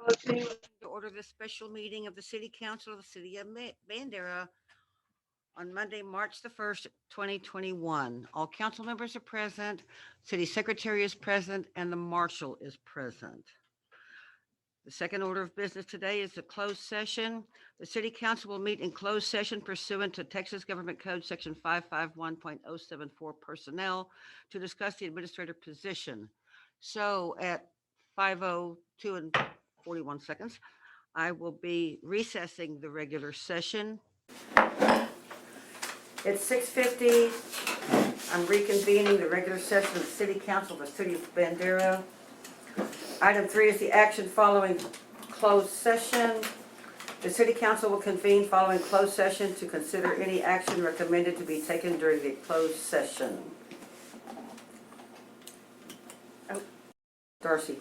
Voting to order the special meeting of the City Council of the City of Bandera on Monday, March the 1st, 2021. All council members are present, city secretary is present, and the marshal is present. The second order of business today is the closed session. The city council will meet in closed session pursuant to Texas Government Code Section 551.074 personnel to discuss the administrator position. So at 5:02 and 41 seconds, I will be recessing the regular session. It's 6:50. I'm reconvening the regular session of the City Council of the City of Bandera. Item 3 is the action following closed session. The City Council will convene following closed session to consider any action recommended to be taken during the closed session. Darcy.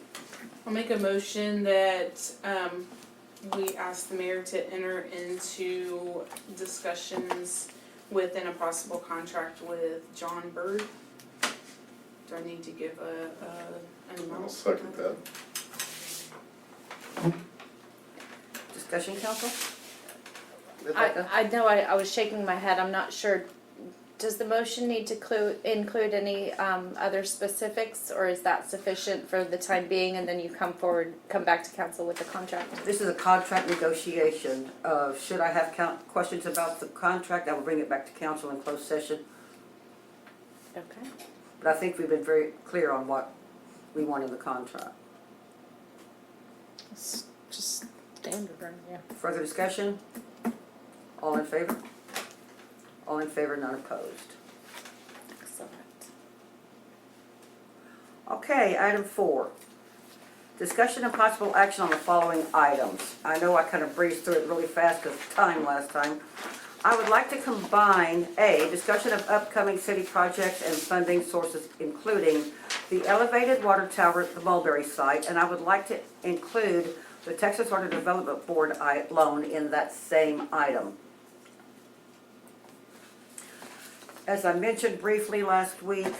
I'll make a motion that we ask the mayor to enter into discussions within a possible contract with John Bird. Do I need to give an amount? I'll second that. Discussion, council? I know I was shaking my head. I'm not sure. Does the motion need to include any other specifics, or is that sufficient for the time being, and then you come back to council with the contract? This is a contract negotiation. Should I have questions about the contract, I will bring it back to council in closed session. Okay. But I think we've been very clear on what we want in the contract. It's just standard, right? Yeah. Further discussion? All in favor? All in favor, none opposed. Excellent. Okay, item 4. Discussion and possible action on the following items. I know I kind of breezed through it really fast because of time last time. I would like to combine A, discussion of upcoming city projects and funding sources, including the elevated water tower at the Mulberry site, and I would like to include the Texas Water Development Board loan in that same item. As I mentioned briefly last week,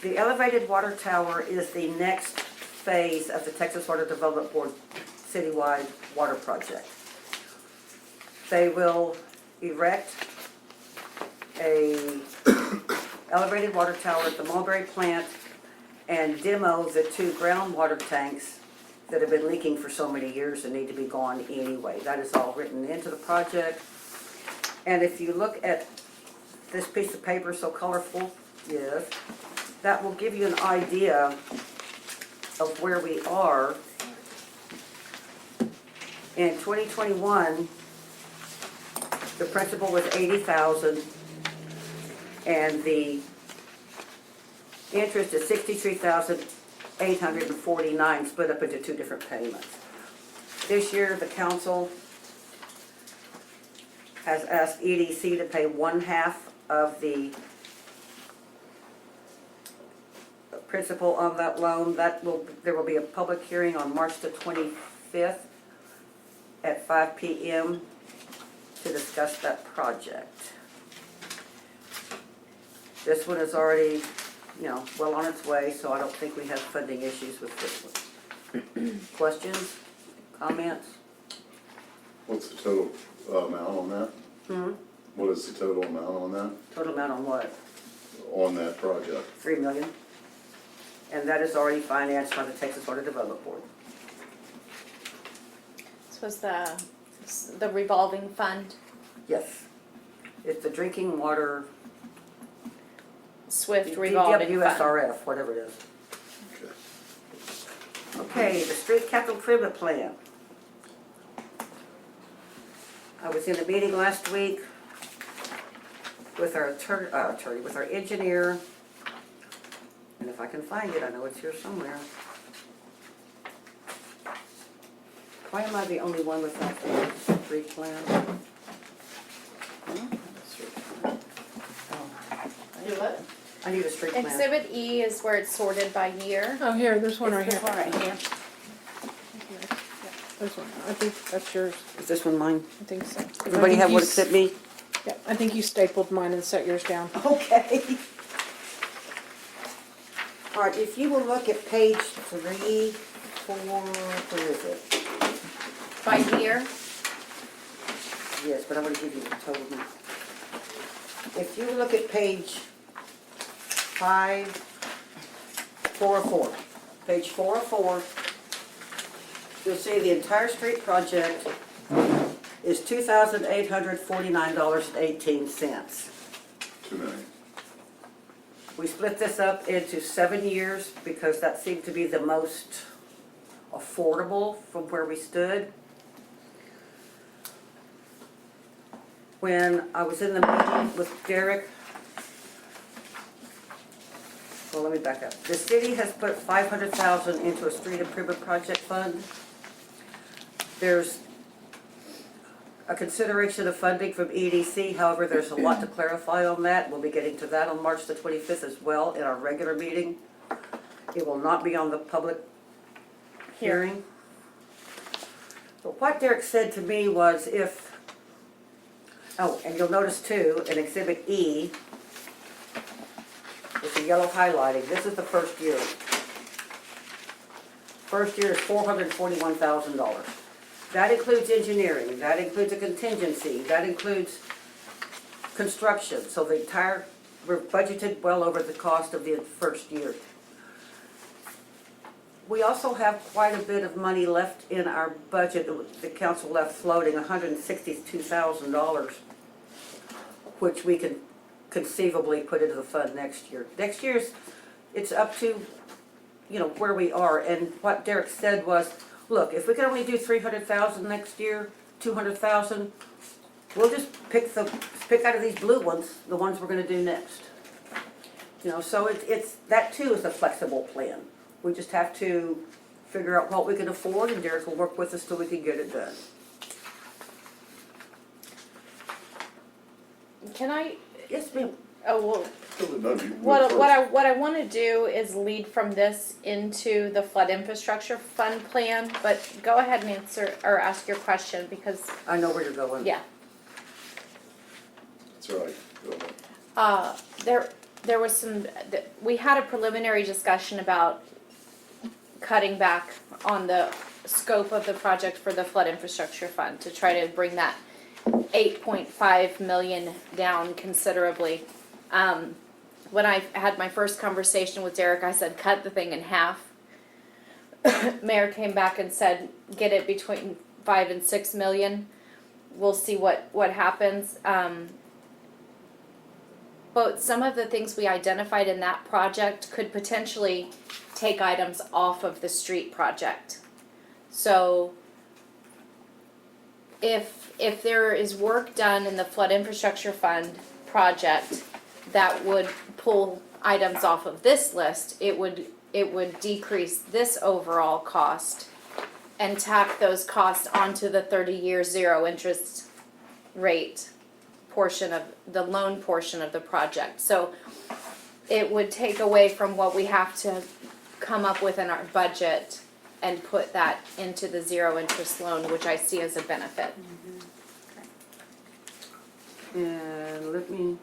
the elevated water tower is the next phase of the Texas Water Development Board citywide water project. They will erect a elevated water tower at the Mulberry Plant and demo the 2 groundwater tanks that have been leaking for so many years and need to be gone anyway. That is all written into the project. And if you look at this piece of paper, so colorful, yes, that will give you an idea of where we are. In 2021, the principal was $80,000, and the interest is $63,849, split up into 2 different payments. This year, the council has asked EDC to pay 1/2 of the principal on that loan. There will be a public hearing on March the 25th at 5 p.m. to discuss that project. This one is already, well on its way, so I don't think we have funding issues with this one. Questions? Comments? What's the total amount on that? What is the total amount on that? Total amount on what? On that project? $3 million. And that is already financed by the Texas Water Development Board. This was the revolving fund, Yes. It's the drinking water, SWIFT revolving fund. USRF, whatever it is. Okay. Okay, the street capital improvement plan. I was in a meeting last week with our with our engineer, and if I can find it, I know it's here somewhere. Why am I the only one without the street plan? You what? I need a street plan. Exhibit E is where it's sorted by year. Oh, here, there's one right It's here. this one right here. There's one. I think that's yours. Is this one mine? I think so. Everybody have one except me? Yeah, I think you stapled mine and set yours down. Okay. All right, if you will look at page 3, where is it? By year, Yes, but I'm gonna give you the total now. If you look at page 404, page 404, you'll see the entire street project is $2,849.18. 2 million. We split this up into 7 years because that seemed to be the most affordable from where we stood. When I was in the meeting with Derek, well, let me back up. The city has put $500,000 into a street improvement project fund. There's a consideration of funding from EDC, however, there's a lot to clarify on that. We'll be getting to that on March the 25th as well in our regular meeting. It will not be on the public hearing. But what Derek said to me was oh, and you'll notice too, in Exhibit E, with the yellow highlighting, this is the first year. First year is $441,000. That includes engineering, that includes a contingency, that includes construction. So the entire, we're budgeted well over the cost of the first year. We also have quite a bit of money left in our budget, the council left floating, $162,000, which we can conceivably put into the fund next year. Next year's, it's up to, where we are. And what Derek said was, look, if we can only do 300,000 next year, 200,000, we'll just pick out of these blue ones, the ones we're gonna do next. So it's, that too is a flexible plan. We just have to figure out what we can afford, and Derek will work with us till we can get it done. can I, Yes, ma'am. oh, well, No, you went what first. I want to do is lead from this into the flood infrastructure fund plan, but go ahead and answer or ask your question because, I know where you're going. yeah. That's all right. Go ahead. There was we had a preliminary discussion about cutting back on the scope of the project for the flood infrastructure fund to try to bring that 8.5 million down considerably. When I had my first conversation with Derek, I said, cut the thing in half. Mayor came back and said, get it between 5 and 6 million. We'll see what happens. But some of the things we identified in that project could potentially take items off of the street project. So if there is work done in the flood infrastructure fund project that would pull items off of this list, it would decrease this overall cost and tack those costs onto the 30-year zero interest rate portion of the loan portion of the project. So it would take away from what we have to come up with in our budget and put that into the zero interest loan, which I see as a benefit. And let me,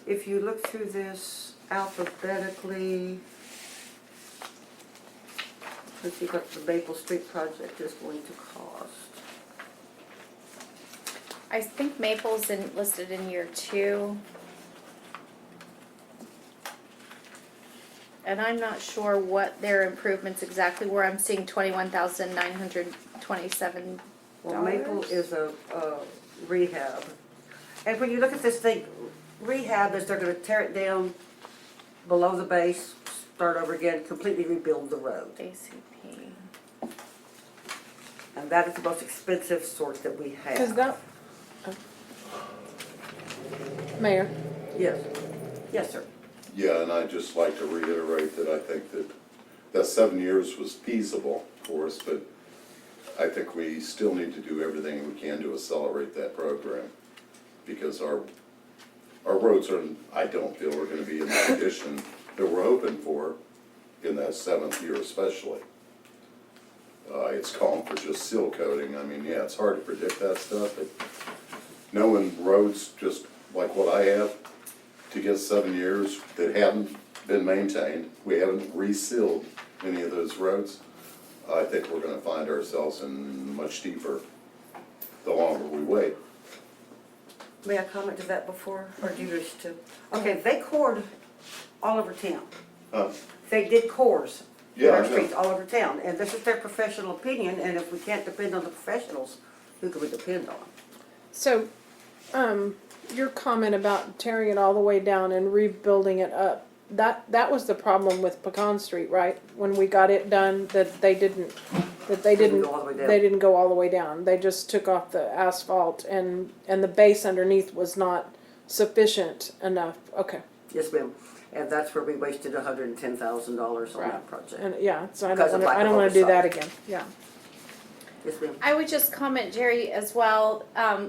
if you look through this alphabetically, let's see what the Maple Street project is going to cost. I think Maple's listed in year 2. And I'm not sure what their improvements exactly were. I'm seeing $21,927. Well, Maple is a rehab. And when you look at this thing, rehab is they're gonna tear it down below the base, start over again, completely rebuild the road. ACP. And that is the most expensive sort that we have. Cause that, Mayor, Yes, yes, sir. Yeah, and I'd just like to reiterate that I think that 7 years was feasible for us, but I think we still need to do everything we can to accelerate that program. Because our roads I don't feel are gonna be in the condition that we're hoping for in that 7th year especially. It's calling for just seal coating. I mean, yeah, it's hard to predict that stuff, but knowing roads just like what I have, to get 7 years that haven't been maintained. We haven't resealed any of those roads. I think we're gonna find ourselves in much deeper the longer we wait. May I comment to that before, or do you wish to? Okay, they cored all over town. They did cores in Yeah, our I know. streets all over town, and this is their professional opinion, and if we can't depend on the professionals, who can we depend on? So, your comment about tearing it all the way down and rebuilding it up, that was the problem with Pecan Street, right? When we got it done, they didn't go all the way down. they didn't go all the way down. They just took off the asphalt and the base underneath was not sufficient enough. Okay. Yes, ma'am, and that's where we wasted $110,000 on Right. that project. And yeah, so Because of lack I don't of wanna do that oversight. again. Yeah. Yes, ma'am. I would just comment, Jerry, as well,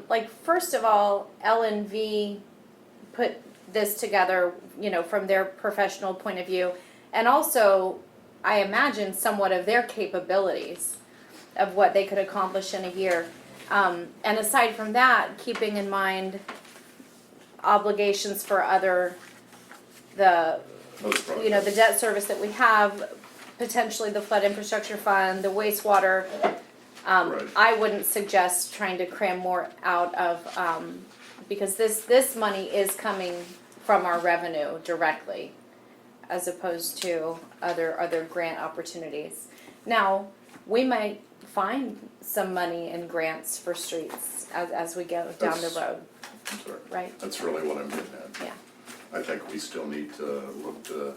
like, first of all, LNV put this together, you know, from their professional point of view, and also, I imagine, somewhat of their capabilities of what they could accomplish in a year. And aside from that, keeping in mind obligations for Most you know, the projects. debt service that we have, potentially the flood infrastructure fund, the wastewater. Right. I wouldn't suggest trying to cram more out of, because this money is coming from our revenue directly, as opposed to other grant opportunities. Now, we might find some money in grants for streets as we go down the That's- road, Sorry. right? That's really what I'm getting at. Yeah. I think we still need to look to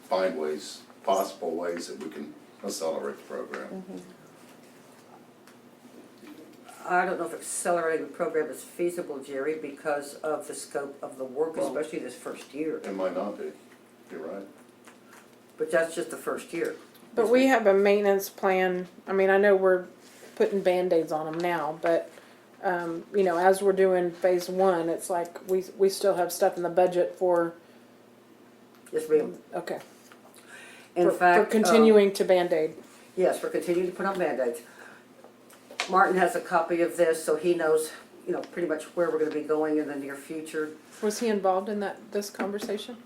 find ways, possible ways that we can accelerate the program. Mm-hmm. I don't know if accelerating the program is feasible, Jerry, because of the scope of the work, Well- especially this first year. It might not be, you're right. But that's just the first year. But we have a maintenance plan. I mean, I know we're putting Band-Aids on them now, but, you know, as we're doing phase one, it's like we still have stuff in the budget for, Yes, ma'am. okay. In for fact. continuing to Band-Aid. Yes, we're continuing to put on Band-Aids. Martin has a copy of this, so he knows, you know, pretty much where we're gonna be going in the near future. Was he involved in this conversation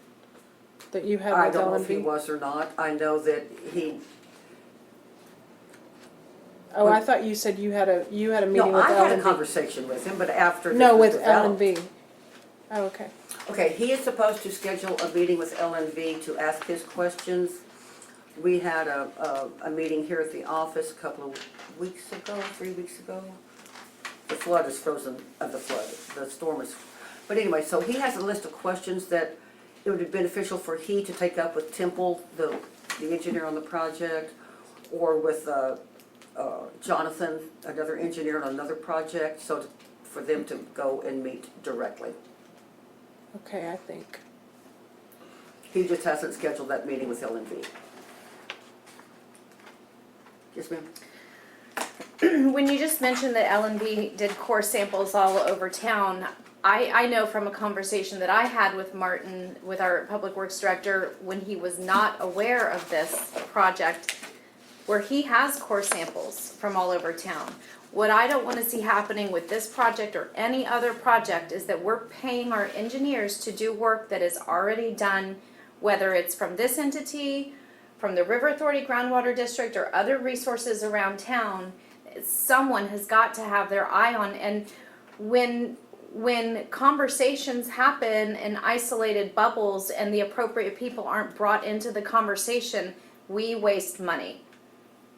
that you had I with don't know if he LNB? was or not. I know that he, Oh, I thought you said you had a meeting no, with I had a LNB. conversation with him, but after this No, was with developed. LNB. Oh, okay. Okay, he is supposed to schedule a meeting with LNV to ask his questions. We had a meeting here at the office a couple of weeks ago, 3 weeks ago. The flood is frozen, the storm is, but anyway, so he has a list of questions that it would be beneficial for he to take up with Temple, the engineer on the project, or with Jonathan, another engineer on another project, so for them to go and meet directly. Okay, I think. He just hasn't scheduled that meeting with LNV. Yes, ma'am? When you just mentioned that LNB did core samples all over town, I know from a conversation that I had with Martin, with our Public Works Director, when he was not aware of this project, where he has core samples from all over town. What I don't wanna see happening with this project or any other project is that we're paying our engineers to do work that is already done, whether it's from this entity, from the River Authority Groundwater District, or other resources around town. Someone has got to have their eye on, and when conversations happen in isolated bubbles and the appropriate people aren't brought into the conversation, we waste money.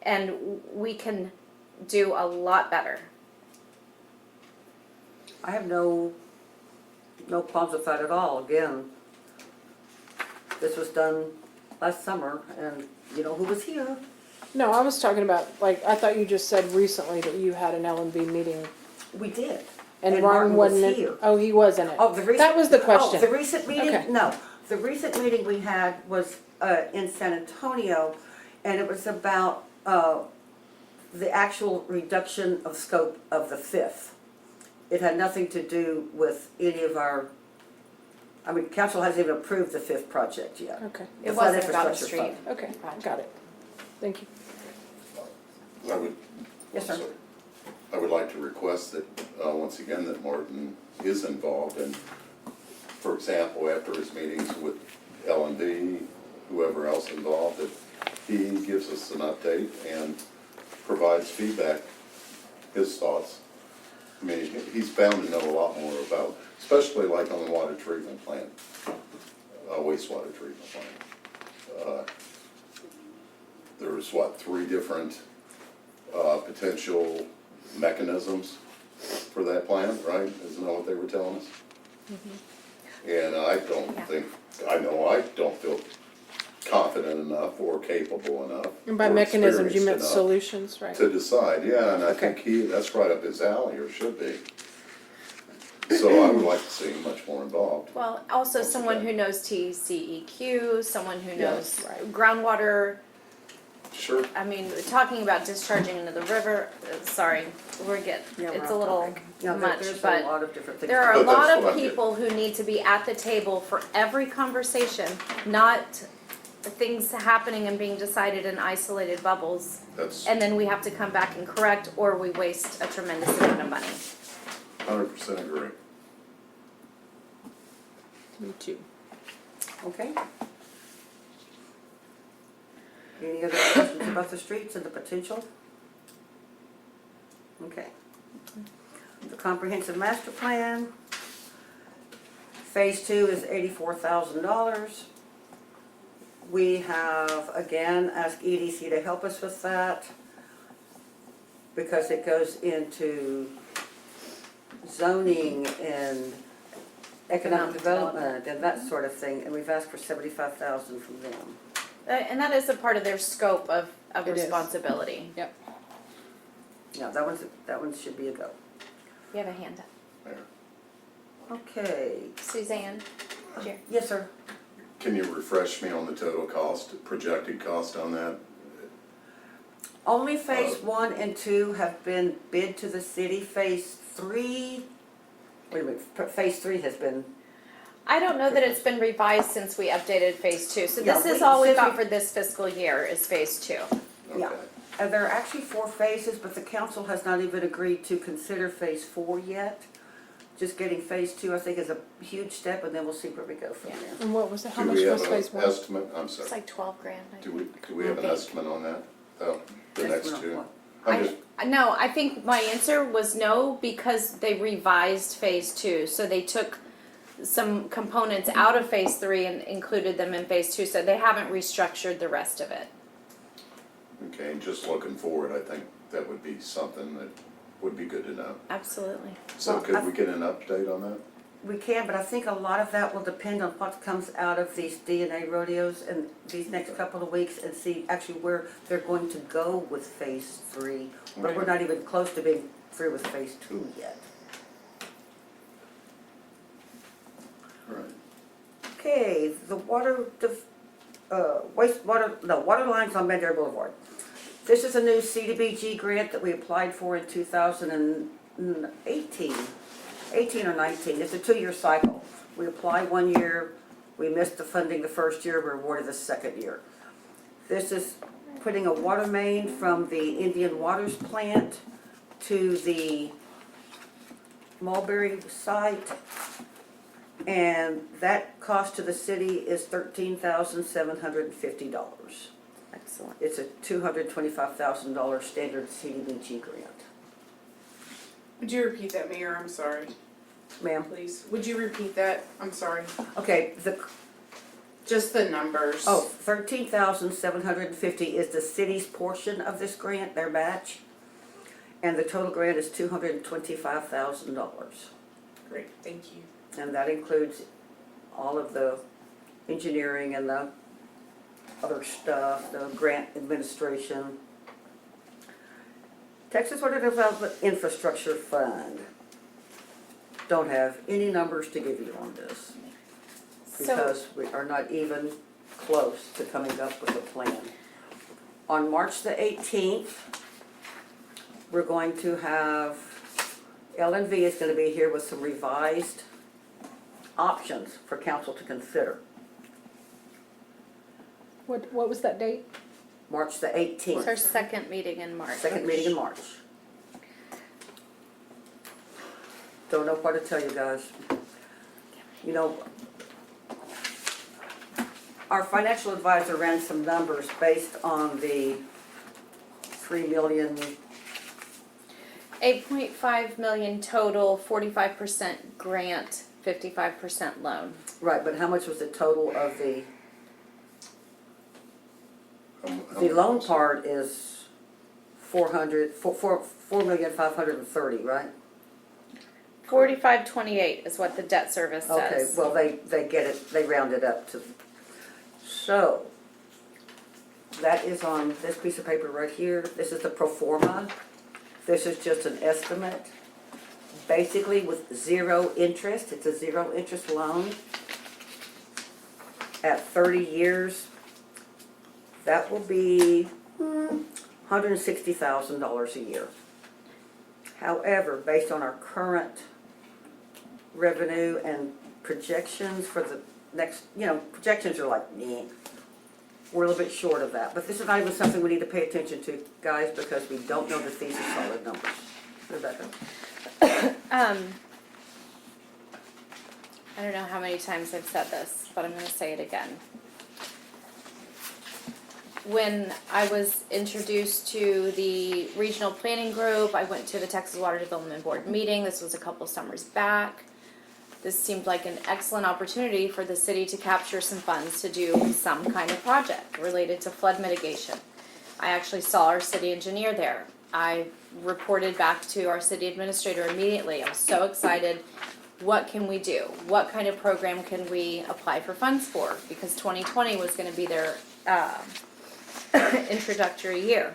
And we can do a lot better. I have no qualms with that at all. Again, this was done last summer, and you know who was here. No, I was talking about, like, I thought you just said recently that you had an LNB meeting. We did. And And Martin Martin was wasn't in. here. Oh, he was in it. Oh, the recent. That was the Oh, question. the recent meeting? Okay. No, the recent meeting we had was in San Antonio, and it was about the actual reduction of scope of the fifth. It had nothing to do with any of our, I mean, council hasn't even approved the fifth project yet. Okay, The It flood wasn't about the infrastructure street. fund. okay, got it. Thank you. I would. Yes, sir. sorry. I would like to request that, once again, that Martin is involved and, for example, after his meetings with L&D, whoever else involved, that he gives us an update and provides feedback, his thoughts. I mean, he's bound to know a lot more about, especially like on the water treatment plant, wastewater treatment plant. There's what, 3 different potential mechanisms for that plant, right? Isn't that what they were telling us? And I don't think, I don't feel confident enough or capable enough. And by or mechanisms, you meant experienced enough solutions, right? to decide, yeah, and I Okay. think that's right up his alley, or should be. So I would like to see him much more involved. Well, also Once someone again. who knows TCEQ, someone who Yeah. knows Right. groundwater. Sure. I mean, talking about discharging into the river, sorry, we're Yeah, we're it's a off little topic. Yeah, much, there's a but lot of different things. there are a But that's lot what of I'm getting. people who need to be at the table for every conversation, not things happening and being decided in isolated bubbles. That's And then we have to come back and correct, or we waste a tremendous amount of money. 100% agree. Me too. Okay. Any other questions about the streets and the potential? Okay. The comprehensive master plan. Phase 2 is $84,000. We have, again, asked EDC to help us with that because it goes into zoning and economic development and that sort of thing, and we've asked for $75,000 from them. And that is a part of their scope of It is. responsibility. Yep. Yeah, that one should be a go. You have a hand up. There. Okay. Suzanne, here. Yes, sir. Can you refresh me on the total cost, projected cost on that? Only phase 1 and 2 have been bid to the city. Phase 3, wait a minute, phase 3 has been, I don't know that it's been revised since we updated phase 2, so Yeah, this is we- all we've since got we- for this fiscal year is phase 2. Yeah. Okay. and there are actually 4 phases, but the council has not even agreed to consider phase 4 yet. Just getting phase 2, I think, is a huge step, and then we'll see where we go from Yeah. there. And what was it, how Do much we have was an phase 1? estimate? I'm sorry. It's like 12 grand. I Do think. we have an Okay. estimate on that? Oh, the next Estimate on 2? what? I'm just, No, I think my answer was no, because they revised phase 2, so they took some components out of phase 3 and included them in phase 2, so they haven't restructured the rest of it. okay, just looking forward, I think that would be something that would be good to know. Absolutely. So Well, could we get an update on that? We can, but I think a lot of that will depend on what comes out of these DNA rodeos and these next couple of weeks and see actually where they're going to go with phase 3. But we're not even close to being through with phase 2 yet. All right. Okay, the water water lines on Bandera Boulevard. This is a new CDBG grant that we applied for in 2018, 18 or 19. It's a 2-year cycle. We apply 1 year, we missed the funding the first year, we're awarded the second year. This is putting a water main from the Indian Waters plant to the Mulberry site. And that cost to the city is $13,750. Excellent. It's a $225,000 standard CDBG grant. Would you repeat that, Mayor? I'm sorry, Ma'am? please. Would you repeat that? I'm sorry. Okay, Just the numbers. 13,750 is the city's portion of this grant, their match. And the total grant is $225,000. Great, thank you. And that includes all of the engineering and the other stuff, the grant administration. Texas Water Development Infrastructure Fund. Don't have any numbers to give you on this So, because we are not even close to coming up with a plan. On March the 18th, we're going to have, L&V is going to be here with some revised options for council to consider. What was that date? March the it's our 18th, second meeting in March. second meeting in March. Don't know what to tell you guys. You know, our financial advisor ran some numbers based on the 3 million, 8.5 million total, 45% grant, 55% loan. right, but how much was the total of the How loan much? part is 4,530,000, right? 4528 is what the debt service Okay, says. well, they get it, they round it up to, so, that is on this piece of paper right here. This is the pro forma. This is just an estimate. Basically with zero interest, it's a zero interest loan. At 30 years, that will be $160,000 a year. However, based on our current revenue and projections for the next, projections are like, meh. We're a little bit short of that, but this is not even something we need to pay attention to, guys, because we don't know that these are solid numbers. Rebecca? I don't know how many times I've said this, but I'm going to say it again. When I was introduced to the regional planning group, I went to the Texas Water Development Board meeting. This was a couple summers back. This seemed like an excellent opportunity for the city to capture some funds to do some kind of project related to flood mitigation. I actually saw our city engineer there. I reported back to our city administrator immediately. I was so excited. What can we do? What kind of program can we apply for funds for? Because 2020 was going to be their introductory year.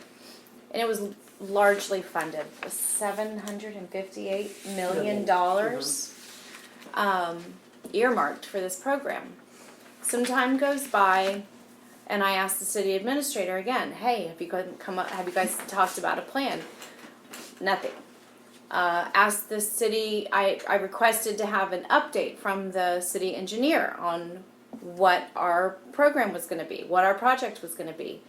And it was largely funded. It was $758 million earmarked for this program. Some time goes by, and I asked the city administrator again, hey, have you guys talked about a plan? Nothing. Asked the city, I requested to have an update from the city engineer on what our program was going to be, what our project was going to be.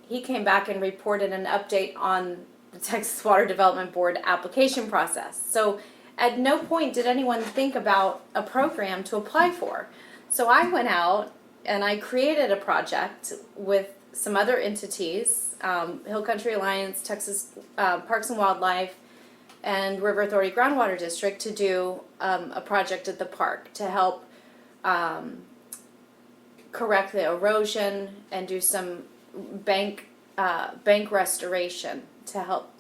He came back and reported an update on the Texas Water Development Board application process. So at no point did anyone think about a program to apply for. So I went out and I created a project with some other entities, Hill Country Alliance, Texas Parks and Wildlife, and River Authority Groundwater District to do a project at the park to help correct the erosion and do some bank restoration to help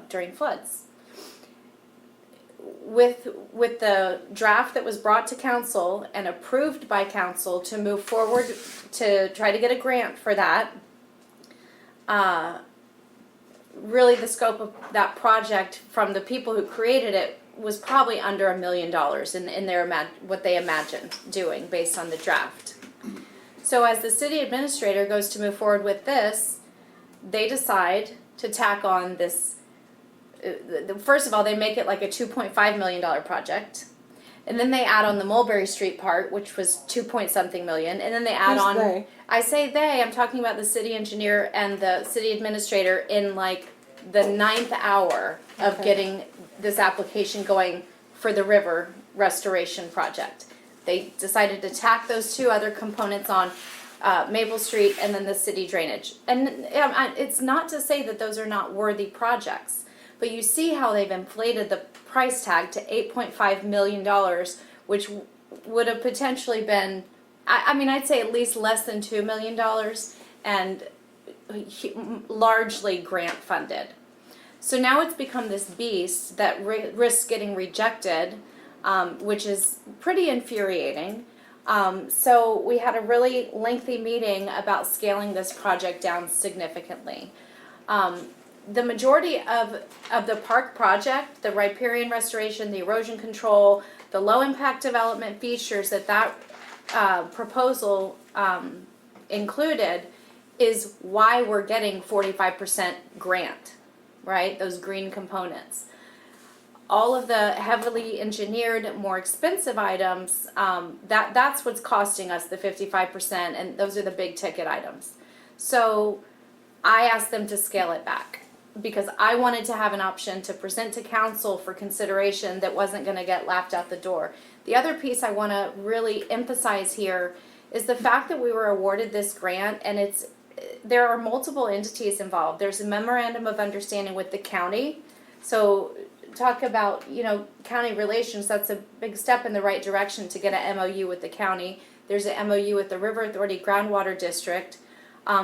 during floods. With the draft that was brought to council and approved by council to move forward to try to get a grant for that, really the scope of that project from the people who created it was probably under $1 million in their what they imagined doing based on the draft. So as the city administrator goes to move forward with this, they decide to tack on this. First of all, they make it like a $2.5 million project. And then they add on the Mulberry Street part, which was 2-point-something million. And then they add Who's on, they? I say they, I'm talking about the city engineer and the city administrator in like the 9th hour of Okay. getting this application going for the river restoration project. They decided to tack those two other components on Maple Street and then the city drainage. And it's not to say that those are not worthy projects. But you see how they've inflated the price tag to $8.5 million, which would have potentially been, I'd say at least less than $2 million and largely grant funded. So now it's become this beast that risks getting rejected, which is pretty infuriating. So we had a really lengthy meeting about scaling this project down significantly. The majority of the park project, the riparian restoration, the erosion control, the low impact development features that proposal included is why we're getting 45% grant, right? Those green components. All of the heavily engineered, more expensive items, that's what's costing us the 55%, and those are the big ticket items. So I asked them to scale it back, because I wanted to have an option to present to council for consideration that wasn't going to get laughed out the door. The other piece I want to really emphasize here is the fact that we were awarded this grant, and there are multiple entities involved. There's a memorandum of understanding with the county. So talk about, county relations, that's a big step in the right direction to get an MOU with the county. There's an MOU with the River Authority Groundwater District.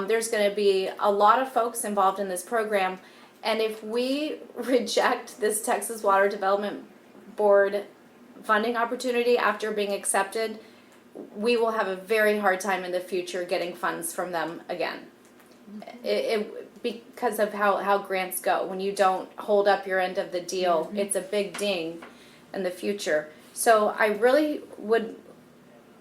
There's gonna be a lot of folks involved in this program. And if we reject this Texas Water Development Board funding opportunity after being accepted, we will have a very hard time in the future getting funds from them again. Because of how grants go. When you don't hold up your end of the deal, it's a big ding in the future. So I really would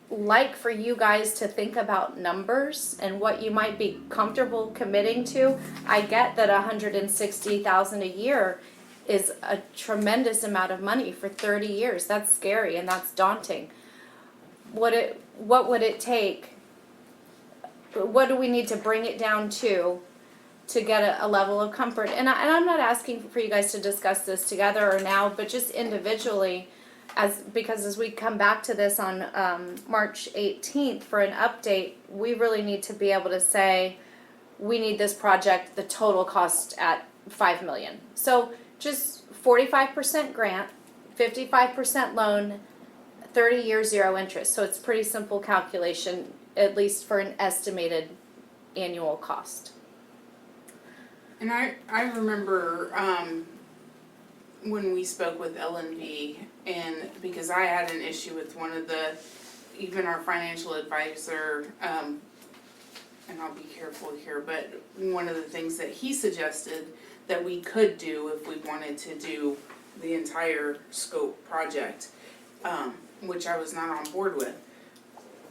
like for you guys to think about numbers and what you might be comfortable committing to. I get that $160,000 a year is a tremendous amount of money for 30 years. That's scary and that's daunting. What would it take? What do we need to bring it down to get a level of comfort? And I'm not asking for you guys to discuss this together or now, but just individually, because as we come back to this on March 18th for an update, we really need to be able to say, we need this project, the total cost at $5 million. So just 45% grant, 55% loan, 30 years, 0 interest. So it's pretty simple calculation, at least for an estimated annual cost. And I remember when we spoke with LNV, and because I had an issue with even our financial advisor, and I'll be careful here, but one of the things that he suggested that we could do if we wanted to do the entire scope project, which I was not on board with.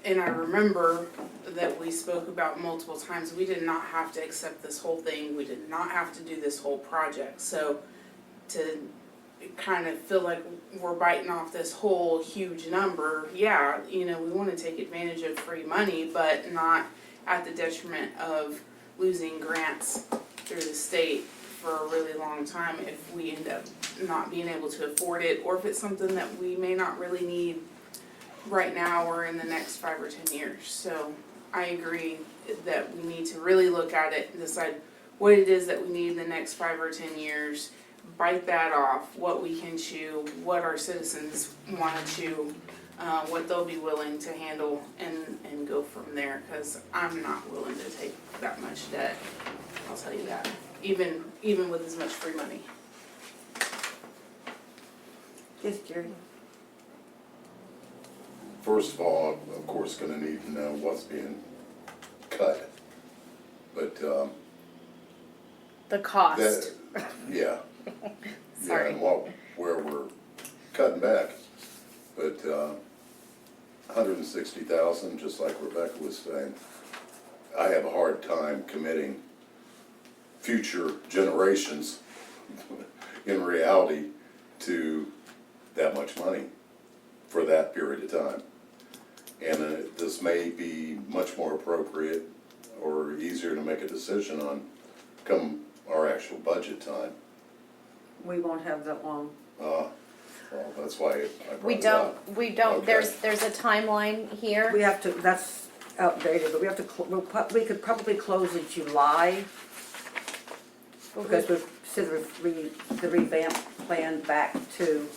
And I remember that we spoke about multiple times, we did not have to accept this whole thing, we did not have to do this whole project. So to kind of feel like we're biting off this whole huge number, yeah, we wanna take advantage of free money, but not at the detriment of losing grants through the state for a really long time if we end up not being able to afford it, or if it's something that we may not really need right now or in the next 5 or 10 years. So I agree that we need to really look at it and decide what it is that we need in the next 5 or 10 years, bite that off, what we can chew, what our citizens want to chew, what they'll be willing to handle, and go from there, because I'm not willing to take that much debt, I'll tell you that, even with as much free money. Yes, Jerry? First of all, I'm of course gonna need to know what's being cut. But, The cost. yeah. Sorry. Yeah, and where we're cutting back. But, 160,000, just like Rebecca was saying, I have a hard time committing future generations in reality to that much money for that period of time. And this may be much more appropriate or easier to make a decision on come our actual budget time. We won't have that long. Well, that's why I brought We it don't, up. Okay. there's a timeline here. We have to, that's outdated, but we have to, we could probably close in July, because we've sent the revamp plan back to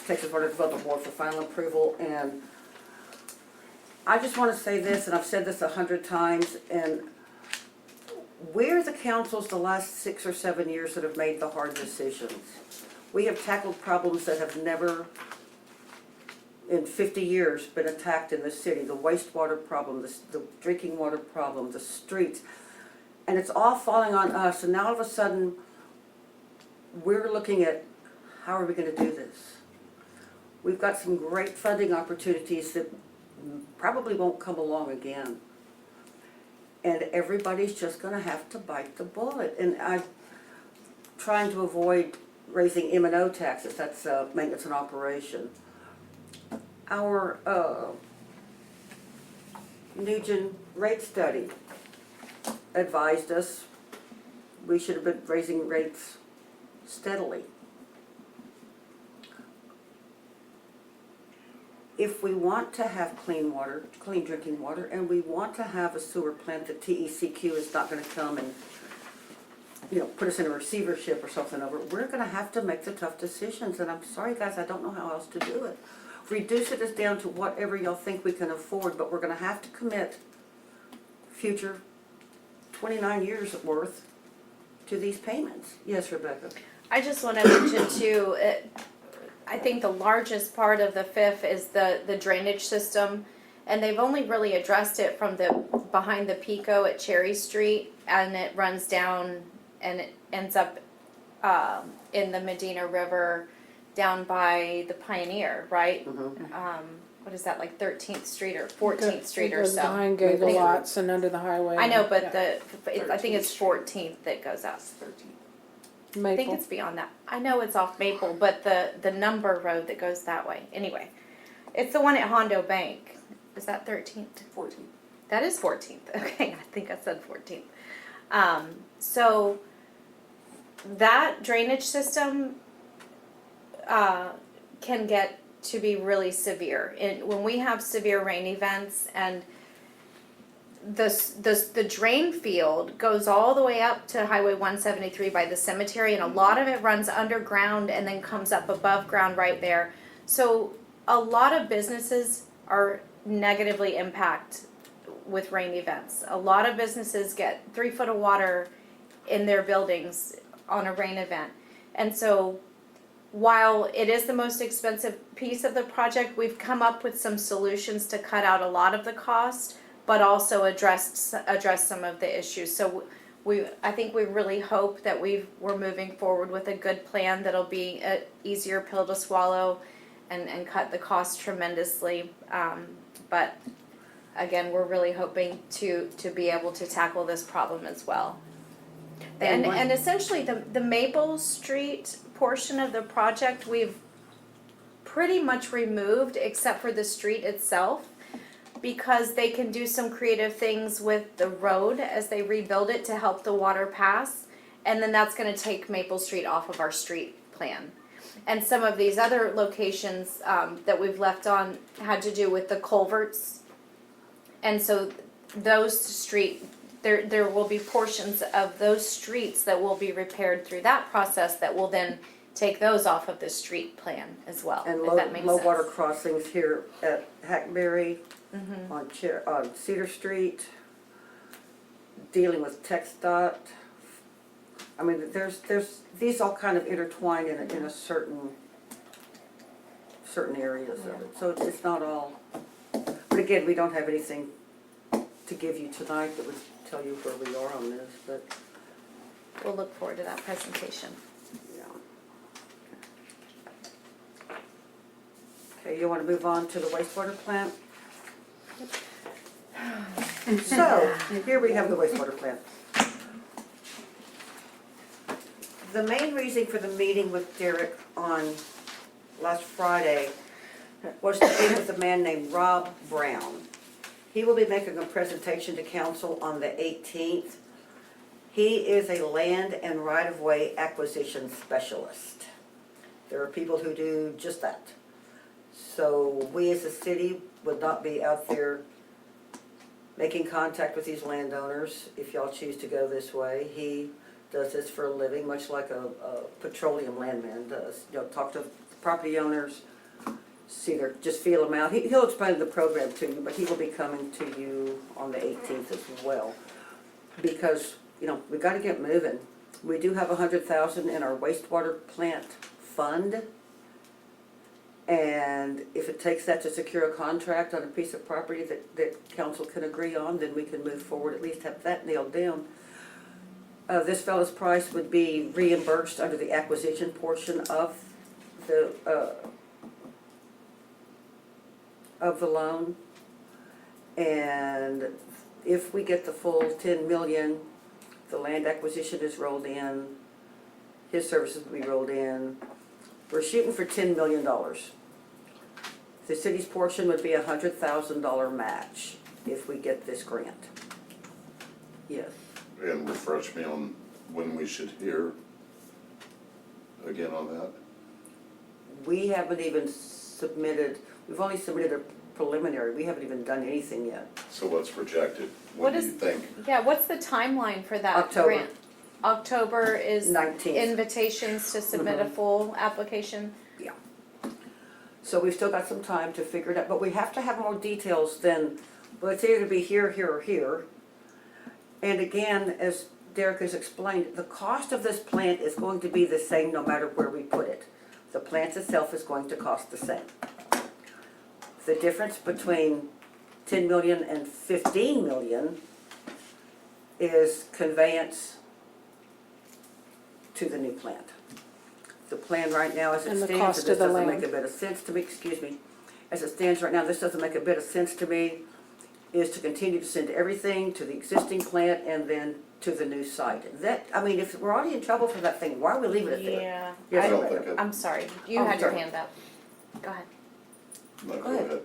Texas Water Development Board for final approval. And I just want to say this, and I've said this 100 times, and we're the councils the last 6 or 7 years that have made the hard decisions. We have tackled problems that have never, in 50 years, been attacked in the city. The wastewater problem, the drinking water problem, the streets. And it's all falling on us, and now all of a sudden, we're looking at, how are we gonna do this? We've got some great funding opportunities that probably won't come along again. And everybody's just gonna have to bite the bullet. And I'm trying to avoid raising M&O taxes, that's maintenance and operation. Our Nugent rate study advised us we should have been raising rates steadily. if we want to have clean water, clean drinking water, and we want to have a sewer plant, the TECQ is not gonna come and, you know, put us in a receivership or something over, we're gonna have to make the tough decisions, and I'm sorry, guys, I don't know how else to do it. Reduce it down to whatever y'all think we can afford, but we're gonna have to commit future 29 years worth to these payments. Yes, Rebecca? I just want to mention too, I think the largest part of the FIF is the drainage system. And they've only really addressed it from behind the Pico at Cherry Street, and it runs down and it ends up in the Medina River down by the Pioneer, right? What is that, like 13th Street or 14th Street or It goes so? behind Gagel lots and under the highway. I know, but Yeah. I think it's 14th that goes out. I think Maple. it's beyond that. I know it's off Maple, but the number road that goes that way. Anyway, it's the one at Hondo Bank. Is that 13th? 14. That is 14th. Okay, I think I said 14th. So that drainage system can get to be really severe. When we have severe rain events, and the drain field goes all the way up to Highway 173 by the cemetery, and a lot of it runs underground and then comes up above ground right there. So a lot of businesses are negatively impacted with rain events. A lot of businesses get 3 foot of water in their buildings on a rain event. And so while it is the most expensive piece of the project, we've come up with some solutions to cut out a lot of the cost, but also address some of the issues. So I think we really hope that we're moving forward with a good plan that'll be an easier pill to swallow and cut the cost tremendously. But again, we're really hoping to be able to tackle this problem as well. And essentially the Maple Street portion of the project, we've pretty much removed except for the street itself, because they can do some creative things with the road as they rebuild it to help the water pass. And then that's gonna take Maple Street off of our street plan. And some of these other locations that we've left on had to do with the culverts. And so there will be portions of those streets that will be repaired through that process that will then take those off of the street plan as well, And if that makes low sense. water crossings here at Hackberry, on Cedar Street, dealing with TxDOT. I mean, these all kind of intertwine in a certain areas of it, so it's not all. But again, we don't have anything to give you tonight that would tell you where we are on this, but, We'll look forward to that presentation. yeah. Okay, you wanna move on to the wastewater plant? So, here we have the wastewater plant. The main reason for the meeting with Derek on last Friday was to meet with a man named Rob Brown. He will be making a presentation to council on the 18th. He is a land and right-of-way acquisition specialist. There are people who do just that. So we as a city would not be out there making contact with these landowners if y'all choose to go this way. He does this for a living, much like a petroleum landman does. You know, talk to property owners, just feel them out. He'll explain the program to you, but he will be coming to you on the 18th as well. Because, you know, we gotta get moving. We do have $100,000 in our wastewater plant fund. And if it takes that to secure a contract on a piece of property that council can agree on, then we can move forward, at least have that nailed down. This fellow's price would be reimbursed under the acquisition portion of the loan. And if we get the full 10 million, the land acquisition is rolled in, his services will be rolled in. We're shooting for $10 million. The city's portion would be a $100,000 match if we get this grant. Yes. And refresh me on when we should hear again on that. We haven't even submitted, We've only submitted a preliminary, we haven't even done anything yet. So what's projected? What What do is- you think? Yeah, what's the timeline for that October. grant? October is 19th. invitations to submit a Mhm. full application? So we've still got some time to figure it out, but we have to have more details than, well, it's either to be here, here, or here. And again, as Derek has explained, the cost of this plant is going to be the same no matter where we put it. The plant itself is going to cost the same. The difference between 10 million and 15 million is conveyance to the new plant. The plan right now as it And the stands, cost and this of the doesn't make land. a bit of sense to me, excuse me. As it stands right now, this doesn't make a bit of sense to me, is to continue to send everything to the existing plant and then to the new site. That, I mean, if we're already in trouble for that thing, why are we leaving it there? Yeah. Yes, I don't think it, I'm sorry, you Oh, had your sorry. hand up. Go ahead. no, Go go ahead.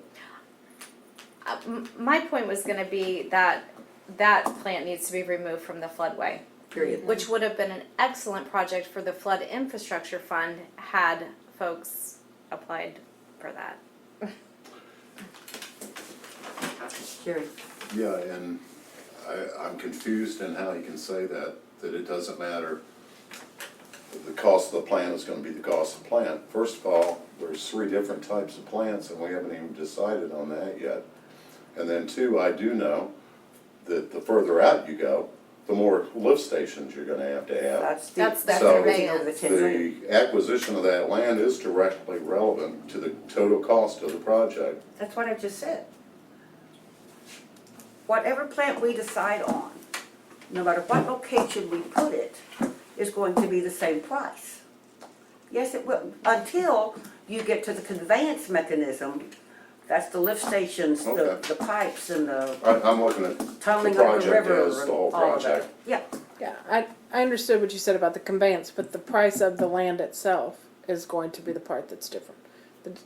ahead. My point was gonna be that that plant needs to be removed from the floodway, Period. which would have been an excellent project for the flood infrastructure fund had folks applied for that. Jerry, Yeah, and I'm confused in how you can say that it doesn't matter. The cost of the plant is gonna be the cost of the plant. First of all, there's 3 different types of plants and we haven't even decided on that yet. And then 2, I do know that the further out you go, the more lift stations you're gonna have to have. that's That's So- everything over the 10 million. The acquisition of that land is directly relevant to the total cost of the project. That's what I just said. Whatever plant we decide on, no matter what location we put it, is going to be the same price. Yes, it will, until you get to the conveyance mechanism, that's the lift stations, Okay. the pipes and the I'm looking at the tunneling up the project river as and the whole all of that. project. Yeah, Yeah, I understood what you said about the conveyance, but the price of the land itself is going to be the part that's different.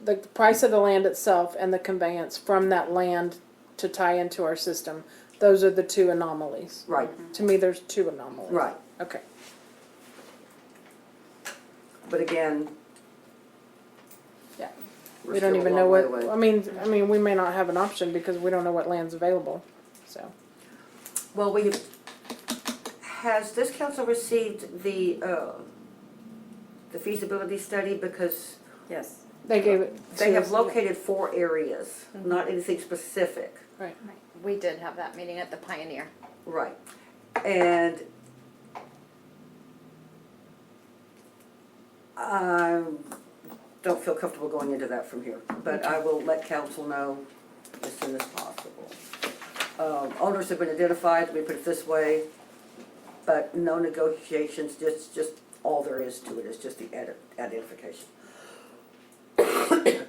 The price of the land itself and the conveyance from that land to tie into our system, those are the 2 anomalies. right, To me, there's 2 anomalies. right. Okay. But again. Yeah. we're We don't still a even know long way what, away. I mean, we may not have an option because we don't know what land's available, so. Well, has this council received the feasibility study? Because Yes. They gave it to they have us. located 4 areas, not anything specific. Right. We did have that meeting at the Pioneer. Right. And I don't feel comfortable going into that from here, but I will let council know as soon as possible. Owners have been identified, let me put it this way, but no negotiations, just all there is to it is just the identification.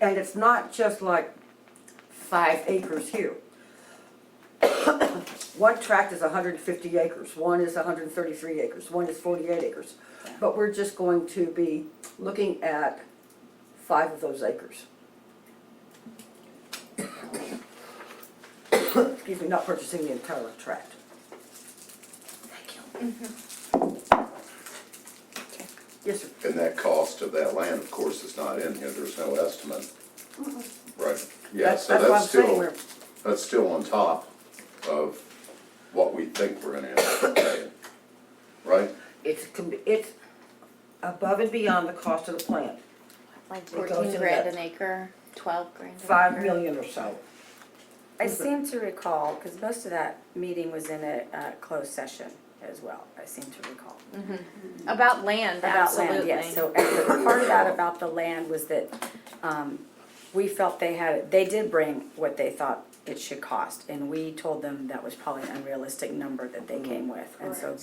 And it's not just like 5 acres here. One tract is 150 acres, one is 133 acres, one is 48 acres. But we're just going to be looking at 5 of those acres. Excuse me, not purchasing the entire tract. Thank you. Yes, sir. And that cost of that land, of course, is not in here, there's no estimate. Right, yeah, so That's what I'm that's saying, still, we're, that's still on top of what we think we're gonna have to pay, right? it's above and beyond the cost of the plant, Like It goes 14 to grand that. an acre, 12 grand an 5 acre. million or so. I seem to recall, because most of that meeting was in a closed session as well, I seem to recall. About land, About absolutely. land, yes, so the part of that about the land was that we felt they did bring what they thought it should cost, and we told them that was probably an unrealistic number that they came with, and so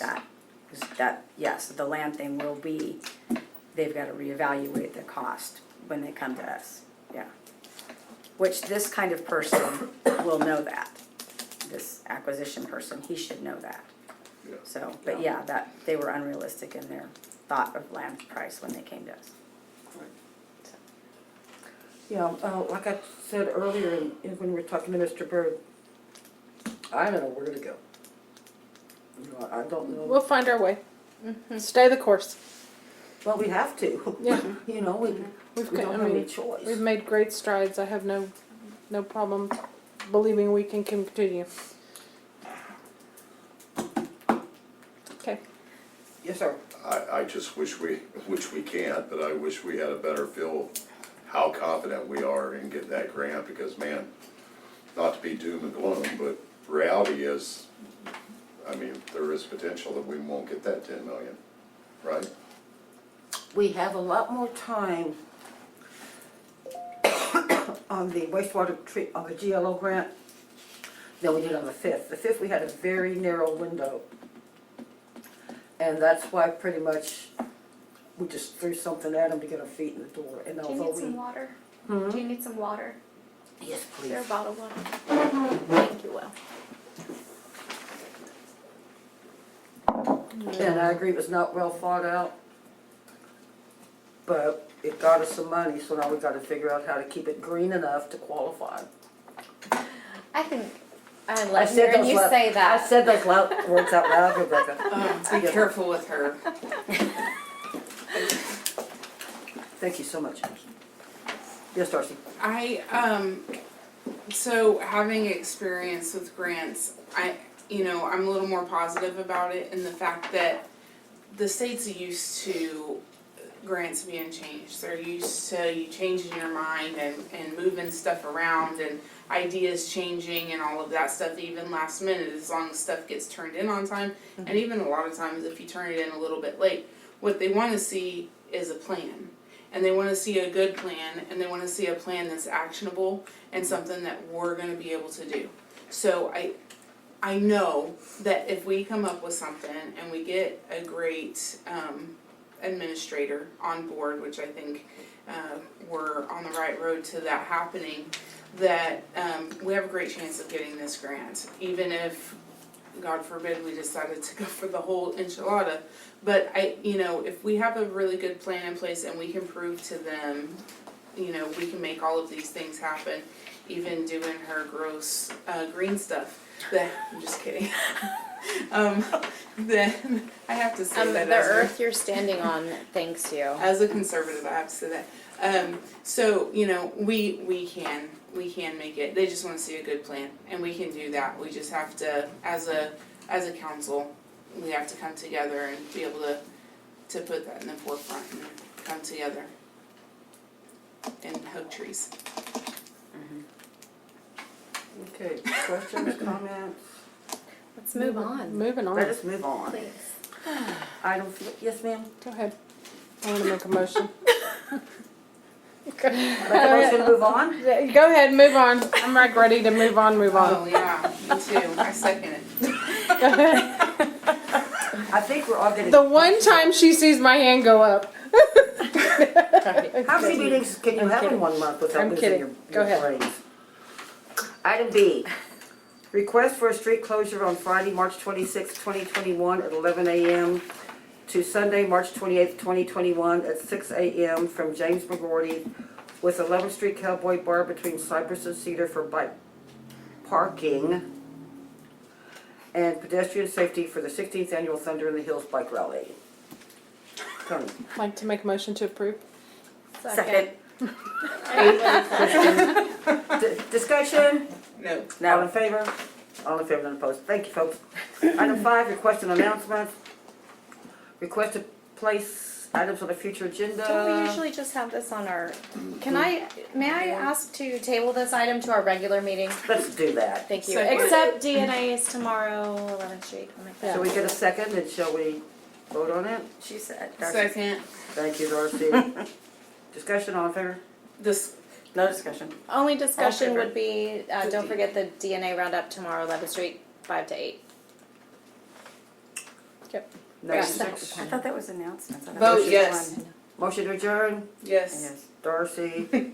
yes, the land thing will be, they've got to reevaluate the cost when they come to us, yeah. Which this kind of person will know that, this acquisition person, he should know that. Yeah. So, but yeah, that, they were unrealistic in their thought of land price when they came to us. Yeah, like I said earlier, when we were talking to Mr. Byrd, I don't know where to go. You know, I don't know. We'll find our way. Stay the course. Well, we have to. Yeah. You know, we We've, don't I have any mean, choice. we've made great strides. I have no problem believing we can continue. Okay. Yes, sir. I just wish which we can't, but I wish we had a better feel how confident we are in getting that grant, because man, not to be doom and gloom, but reality is, I mean, there is potential that we won't get that 10 million, right? We have a lot more time on the on the GLO grant than we did on the fifth. The fifth, we had a very narrow window. And that's why pretty much we just threw something at them to get our feet in the door. And Do you although need some water? Hmm? Do you need some water? Yes, Is please. there a bottle of water? Thank you, Will. And I agree, it was not well thought out. But it got us some money, so now we gotta figure out how to keep it green enough to qualify. I think I I love said hearing those you loud- say I that. said those words out loud, Rebecca. Be careful with her. Thank you so much. Yes, Darcy. So having experience with grants, I'm a little more positive about it in the fact that the state's used to grants being changed. They're used to you changing your mind and moving stuff around and ideas changing and all of that stuff, even last minute, as long as stuff gets turned in on time. And even a lot of times if you turn it in a little bit late, what they wanna see is a plan. And they wanna see a good plan, and they wanna see a plan that's actionable and something that we're gonna be able to do. So I know that if we come up with something and we get a great administrator on board, which I think we're on the right road to that happening, that we have a great chance of getting this grant, even if, God forbid, we decided to go for the whole enchilada. But if we have a really good plan in place and we can prove to them, we can make all of these things happen, even doing her gross green stuff. I'm just kidding. Then I have to say that The as a- earth you're standing on thanks you. as a conservative, I have to say that. So, we can make it. They just wanna see a good plan, and we can do that. We just have to, as a council, we have to come together and be able to put that in the forefront and come together and hug trees. Okay, questions, comments? Let's move on, Moving on. Let us move on. please. Item, yes, ma'am? Go ahead. I want to make a motion. Make a motion to move on? Yeah, go ahead, move on. I'm like ready to move on, move on. Oh, yeah, me too. I second it. I think we're all getting. The one time she sees my hand go up. How many meetings can you I'm have in kidding. 1 month without I'm losing kidding. your Go ahead. brains? Item B, request for a street closure on Friday, March 26, 2021 at 11 a.m. to Sunday, March 28, 2021 at 6 a.m. from James McGordy with 11th Street Cowboy Bar between Cypress and Cedar for bike parking and pedestrian safety for the 16th Annual Thunder in the Hills Bike Rally. Tony. Like to make a motion to approve? Second. Discussion? No. All in favor? All in favor, none opposed. Thank you, folks. Item 5, request an announcement. Request to place items on a future agenda. Don't we usually just have this on our, may I ask to table this item to our regular meeting? Let's do that. Thank you. Second. Except DNA is tomorrow, 11th Street. I'll make that. Shall we get a second and shall we vote on it? She said, Darcy. Second, Thank you, Darcy. Discussion, all in favor? this, No discussion. Only discussion favor. would be, don't forget the DNA roundup tomorrow, 11th Street, 5 to 8. Yep. Next, Yeah. six. I thought that was announcement. I thought that Vote was yes. one. Motion to adjourn, yes. Yes. Darcy,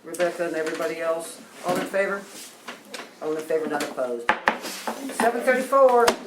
Rebecca, and everybody else. All in favor? All in favor, none opposed. 7:34.